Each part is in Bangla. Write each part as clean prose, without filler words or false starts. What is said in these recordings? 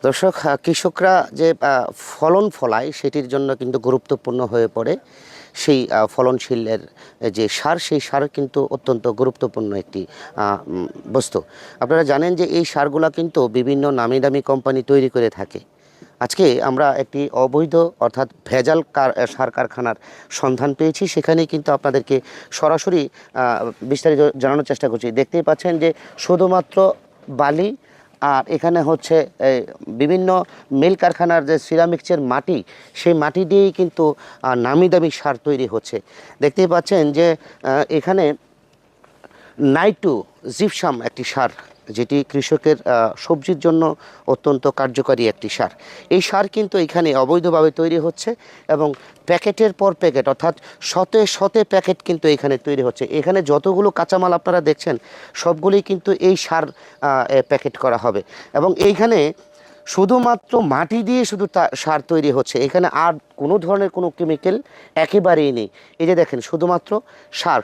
দর্শক, কৃষকরা যে ফলন ফলায় সেটির জন্য কিন্তু গুরুত্বপূর্ণ হয়ে পড়ে সেই ফলনশীলের যে সার, সেই সার কিন্তু অত্যন্ত গুরুত্বপূর্ণ একটি বস্তু। আপনারা জানেন যে এই সারগুলা কিন্তু বিভিন্ন নামি দামি কোম্পানি তৈরি করে থাকে। আজকে আমরা একটি অবৈধ অর্থাৎ ভেজাল সার কারখানার সন্ধান পেয়েছি। সেখানেই কিন্তু আপনাদেরকে সরাসরি বিস্তারিত জানানোর চেষ্টা করছি। দেখতেই পাচ্ছেন যে শুধুমাত্র বালি আর এখানে হচ্ছে বিভিন্ন মিল কারখানার যে সিরামিক্সের মাটি, সেই মাটি দিয়েই কিন্তু নামি দামি সার তৈরি হচ্ছে। দেখতেই পাচ্ছেন যে এখানে নাইট্রো জিপসাম একটি সার, যেটি কৃষকের সবজির জন্য অত্যন্ত কার্যকারী একটি সার। এই সার কিন্তু এখানে অবৈধভাবে তৈরি হচ্ছে এবং প্যাকেটের পর প্যাকেট অর্থাৎ শতে শতে প্যাকেট কিন্তু এখানে তৈরি হচ্ছে। এখানে যতগুলো কাঁচামাল আপনারা দেখছেন সবগুলোই কিন্তু এই সার প্যাকেট করা হবে এবং এইখানে শুধুমাত্র মাটি দিয়ে শুধু সার তৈরি হচ্ছে। এখানে আর কোনো ধরনের কোনো কেমিক্যাল একেবারেই নেই। এই যে দেখেন, শুধুমাত্র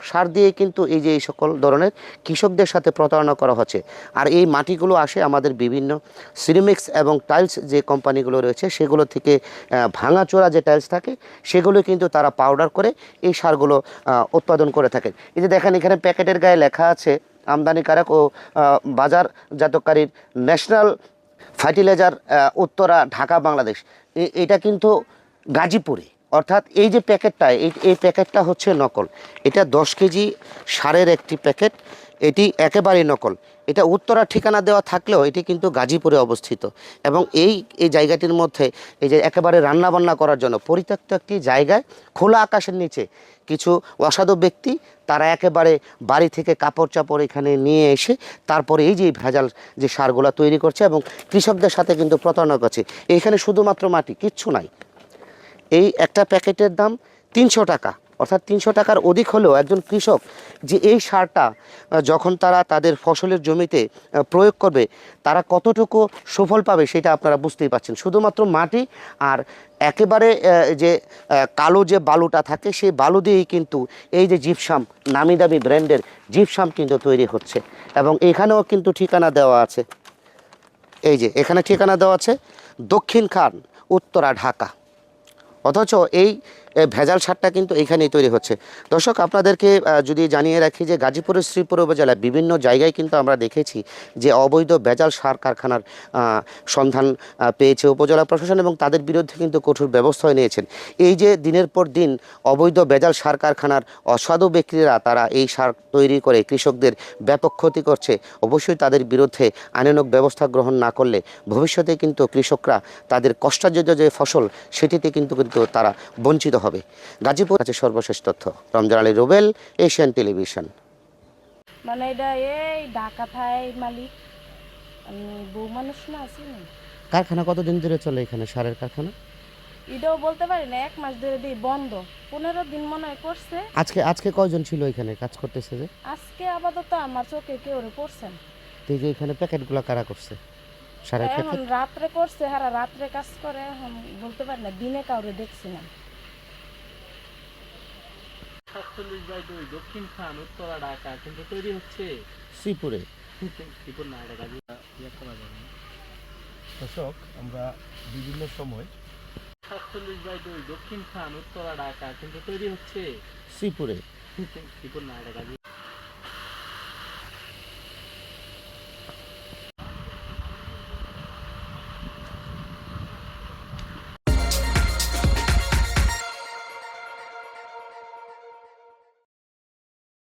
সার দিয়ে কিন্তু এই যে এই সকল ধরনের কৃষকদের সাথে প্রতারণা করা হচ্ছে। আর এই মাটিগুলো আসে আমাদের বিভিন্ন সিরামিক্স এবং টাইলস যে কোম্পানিগুলো রয়েছে সেগুলো থেকে ভাঙাচোরা যে টাইলস থাকে সেগুলো কিন্তু তারা পাউডার করে এই সারগুলো উৎপাদন করে থাকে। এই যে দেখেন, এখানে প্যাকেটের গায়ে লেখা আছে আমদানিকারক ও বাজারজাতকারীর ন্যাশনাল ফার্টিলাইজার, উত্তরা, ঢাকা, বাংলাদেশ। এটা কিন্তু গাজীপুরে। অর্থাৎ এই যে প্যাকেটটা, এই প্যাকেটটা হচ্ছে নকল। এটা 10 কেজি সারের একটি প্যাকেট, এটি একেবারেই নকল। এটা উত্তরা ঠিকানা দেওয়া থাকলেও এটি কিন্তু গাজীপুরে অবস্থিত এবং এই জায়গাটির মধ্যে এই যে একেবারে রান্নাবান্না করার জন্য পরিত্যক্ত একটি জায়গায় খোলা আকাশের নিচে কিছু অসাধু ব্যক্তি তারা একেবারে বাড়ি থেকে কাপড় চাপড় এখানে নিয়ে এসে তারপরে এই যে ভেজাল যে সারগুলো তৈরি করছে এবং কৃষকদের সাথে কিন্তু প্রতারণা করছে। এইখানে শুধুমাত্র মাটি, কিচ্ছু নাই। এই একটা প্যাকেটের দাম 300 টাকা, অর্থাৎ 300 টাকার অধিক হলেও একজন কৃষক যে এই সারটা যখন তারা তাদের ফসলের জমিতে প্রয়োগ করবে তারা কতটুকু সুফল পাবে সেটা আপনারা বুঝতেই পারছেন। শুধুমাত্র মাটি আর একেবারে যে কালো যে বালুটা থাকে সেই বালু দিয়েই কিন্তু এই যে জিপসাম, নামি দামি ব্র্যান্ডের জিপসাম কিন্তু তৈরি হচ্ছে এবং এখানেও কিন্তু ঠিকানা দেওয়া আছে। এই যে এখানে ঠিকানা দেওয়া আছে দক্ষিণ খান, উত্তরা, ঢাকা। অথচ এই ভেজাল সারটা কিন্তু এইখানেই তৈরি হচ্ছে। দর্শক, আপনাদেরকে যদি জানিয়ে রাখি যে গাজীপুরের শ্রীপুর উপজেলায় বিভিন্ন জায়গায় কিন্তু আমরা দেখেছি যে অবৈধ ভেজাল সার কারখানার সন্ধান পেয়েছে উপজেলা প্রশাসন এবং তাদের বিরুদ্ধে কিন্তু কঠোর ব্যবস্থা নিয়েছেন। এই যে দিনের পর দিন অবৈধ ভেজাল সার কারখানার অসাধু ব্যক্তিরা তারা এই সার তৈরি করে কৃষকদের ব্যাপক ক্ষতি করছে, অবশ্যই তাদের বিরুদ্ধে আইনানুগ ব্যবস্থা গ্রহণ না করলে ভবিষ্যতে কিন্তু কৃষকরা তাদের কষ্টার্জিত যে ফসল সেটিতে কিন্তু তারা বঞ্চিত হবে। গাজীপুর আছে সর্বশেষ তথ্য। Ramzan Ali Rubel, Asian television. মানে এটা এই ঢাকা থাই মালিক বউ মানুষ না আছে না। কারখানা কতদিন ধরে চলে এখানে সারের কারখানা? এটাও বলতে পারি না, 1 মাস ধরে দিয়ে বন্ধ। 15 দিন মনে হয় করছে। আজকে কয়জন ছিল এখানে কাজ করতেছে? যে আজকে আপাতত আমার চোখে কেউ পড়ছেন। এই যে এখানে প্যাকেটগুলো কারা করছে সারের এখন প্যাকেট? রাত্রে করছে, হারা রাত্রে কাজ করে। এখন বলতে পারি না, দিনে কাউরে দেখছি না। 47/2 দক্ষিণ খান, উত্তরা, ঢাকা, কিন্তু তৈরি হচ্ছে শ্রীপুরে। শ্রীপুর না, এটা গাজী করা যাবে না। দর্শক, আমরা বিভিন্ন সময় 47/2 দক্ষিণ খান, উত্তরা, ঢাকা, কিন্তু তৈরি হচ্ছে শ্রীপুরে। শ্রীপুর না, এটা গাজী।